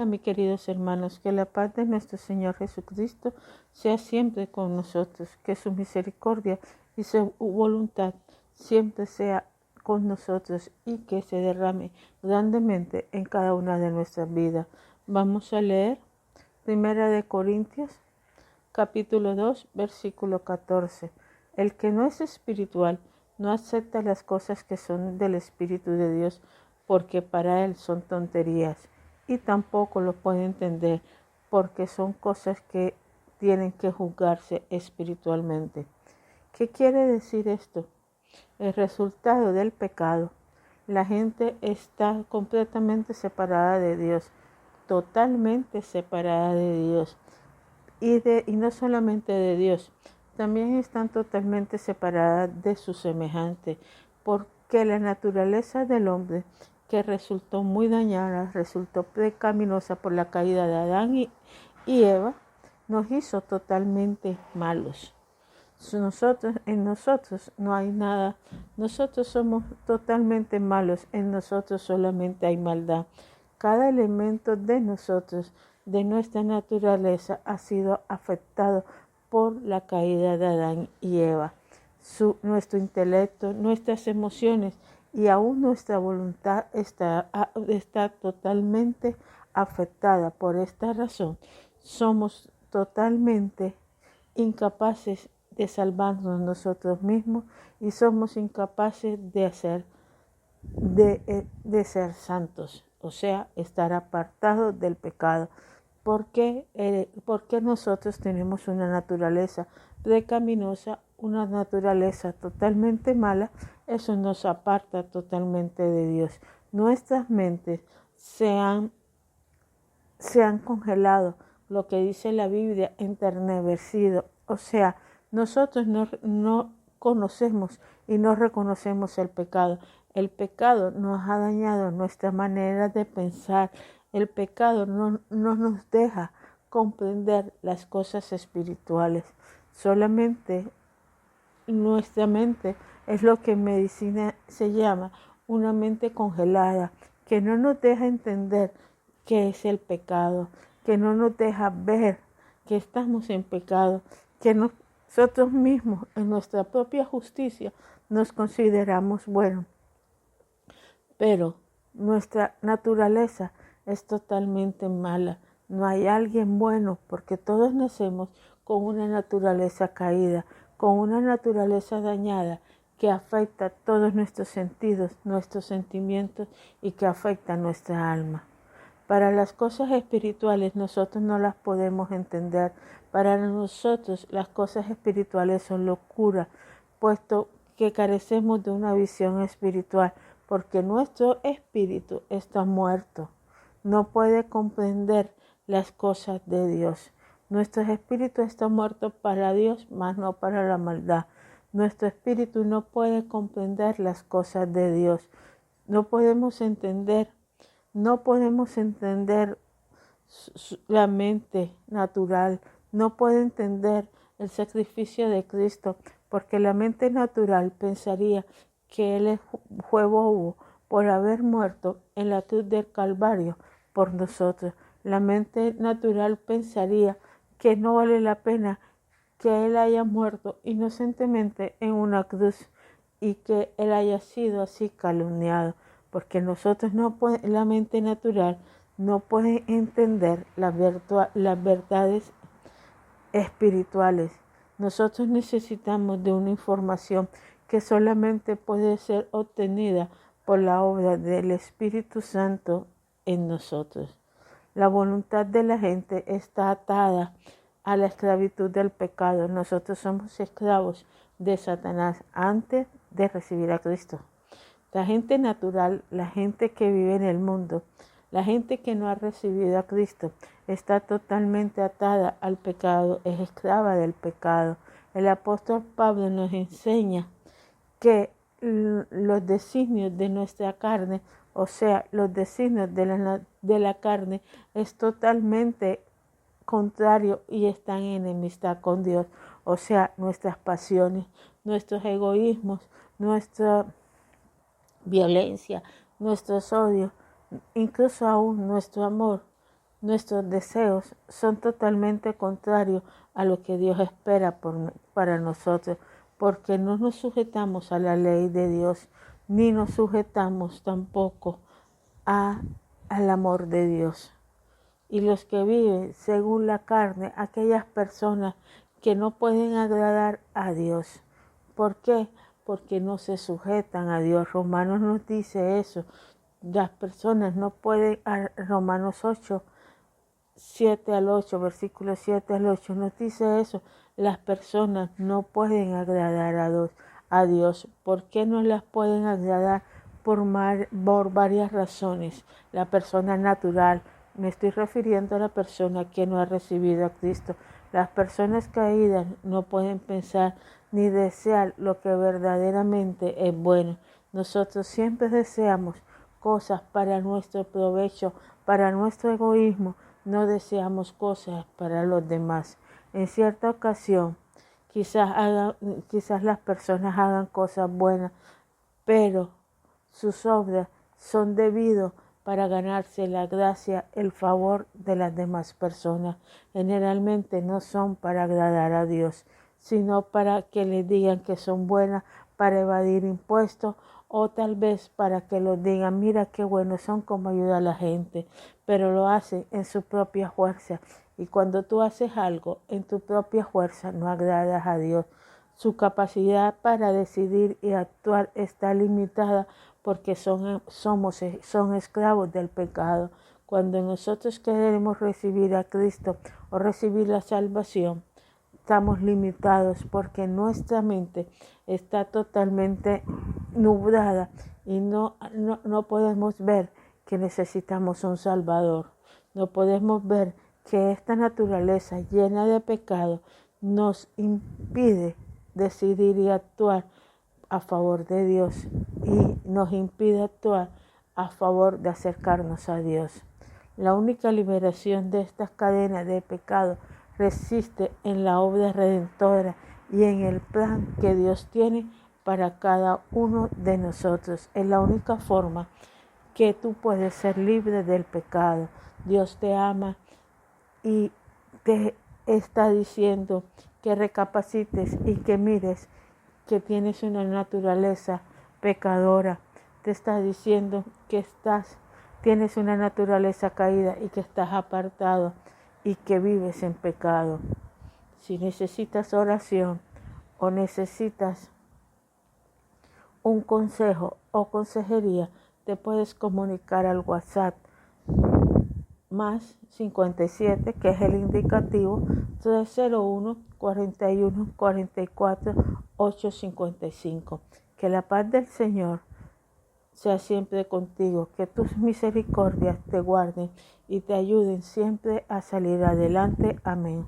Mis queridos hermanos, que la paz de nuestro Señor Jesucristo sea siempre con nosotros, que su misericordia y su voluntad siempre sea con nosotros y que se derrame grandemente en cada una de nuestras vidas. Vamos a leer 1 capítulo 2, versículo 14. El que no es espiritual no acepta las cosas que son del Espíritu de Dios, porque para él son tonterías, y tampoco lo puede entender, porque son cosas que tienen que juzgarse espiritualmente. ¿Qué quiere decir esto? El resultado del pecado. La gente está completamente separada de Dios, totalmente separada de Dios. Y no solamente de Dios, también están totalmente separadas de su semejante, porque la naturaleza del hombre, que resultó muy dañada, resultó pecaminosa por la caída de Adán y Eva, nos hizo totalmente malos. En nosotros no hay nada, nosotros somos totalmente malos, en nosotros solamente hay maldad. Cada elemento de nosotros, de nuestra naturaleza, ha sido afectado por la caída de Adán y Eva. Nuestro intelecto, nuestras emociones y aún nuestra voluntad está totalmente afectada. Por esta razón, somos totalmente incapaces de salvarnos nosotros mismos y somos incapaces de ser santos, o sea, estar apartados del pecado. Porque nosotros tenemos una naturaleza pecaminosa, una naturaleza totalmente mala, eso nos aparta totalmente de Dios. Nuestras mentes se han congelado, lo que dice la Biblia, entenebecido. O sea, nosotros no conocemos y no reconocemos el pecado. El pecado nos ha dañado nuestra manera de pensar. El pecado no nos deja comprender las cosas espirituales. Solamente nuestra mente es lo que en medicina se llama una mente congelada, que no nos deja entender qué es el pecado, que no nos deja ver que estamos en pecado, que nosotros mismos en nuestra propia justicia nos consideramos buenos, pero nuestra naturaleza es totalmente mala. No hay alguien bueno, porque todos nacemos con una naturaleza caída, con una naturaleza dañada que afecta todos nuestros sentidos, nuestros sentimientos y que afecta nuestra alma. Para las cosas espirituales nosotros no las podemos entender. Para nosotros las cosas espirituales son locura, puesto que carecemos de una visión espiritual, porque nuestro espíritu está muerto. No puede comprender las cosas de Dios. Nuestro espíritu está muerto para Dios, mas no para la maldad. Nuestro espíritu no puede comprender las cosas de Dios. No podemos entender la mente natural, no puede entender el sacrificio de Cristo, porque la mente natural pensaría que Él fue bobo por haber muerto en la cruz del Calvario por nosotros. La mente natural pensaría que no vale la pena que Él haya muerto inocentemente en una cruz y que Él haya sido así calumniado, porque nosotros la mente natural no puede entender las verdades espirituales. Nosotros necesitamos de una información que solamente puede ser obtenida por la obra del Espíritu Santo en nosotros. La voluntad de la gente está atada a la esclavitud del pecado. Nosotros somos esclavos de Satanás antes de recibir a Cristo. La gente natural, la gente que vive en el mundo, la gente que no ha recibido a Cristo, está totalmente atada al pecado, es esclava del pecado. El apóstol Pablo nos enseña que los designios de nuestra carne, o sea, los designios de la carne, es totalmente contrario y están en enemistad con Dios. O sea, nuestras pasiones, nuestros egoísmos, nuestra violencia, nuestros odios, incluso aún nuestro amor, Nuestros deseos son totalmente contrarios a lo que Dios espera para nosotros, porque no nos sujetamos a la ley de Dios, ni nos sujetamos tampoco al amor de Dios. Y los que viven según la carne, aquellas personas que no pueden agradar a Dios. ¿Por qué? Porque no se sujetan a Dios. Romanos nos dice eso. Las personas no pueden, Romanos 8, 7 al 8, versículo 7 al 8, nos dice eso. Las personas no pueden agradar a Dios. ¿Por qué no las pueden agradar? Por varias razones. La persona natural, me estoy refiriendo a la persona que no ha recibido a Cristo. Las personas caídas no pueden pensar ni desear lo que verdaderamente es bueno. Nosotros siempre deseamos cosas para nuestro provecho, para nuestro egoísmo. No deseamos cosas para los demás. En cierta ocasión, quizás las personas hagan cosas buenas, pero sus obras son debido para ganarse la gracia, el favor de las demás personas. Generalmente no son para agradar a Dios, sino para que les digan que son buenas, para evadir impuestos, o tal vez para que los digan, mira qué buenos son, como ayuda a la gente, pero lo hacen en su propia fuerza. Y cuando tú haces algo en tu propia fuerza, no agradas a Dios. Su capacidad para decidir y actuar está limitada porque son esclavos del pecado. Cuando nosotros queremos recibir a Cristo o recibir la salvación, estamos limitados porque nuestra mente está totalmente nublada y no podemos ver que necesitamos un Salvador. No podemos ver que esta naturaleza llena de pecado nos impide decidir y actuar a favor de Dios y nos impide actuar a favor de acercarnos a Dios. La única liberación de estas cadenas de pecado resiste en la obra redentora y en el plan que Dios tiene para cada uno de nosotros. Es la única forma que tú puedes ser libre del pecado. Dios te ama y te está diciendo que recapacites y que mires que tienes una naturaleza pecadora. Te está diciendo que tienes una naturaleza caída y que estás apartado y que vives en pecado. Si necesitas oración o necesitas un consejo o consejería, te puedes comunicar al WhatsApp más 57, que es el indicativo 301 41 44 855. Que la paz del Señor sea siempre contigo, que tus misericordias te guarden y te ayuden siempre a salir adelante. Amén.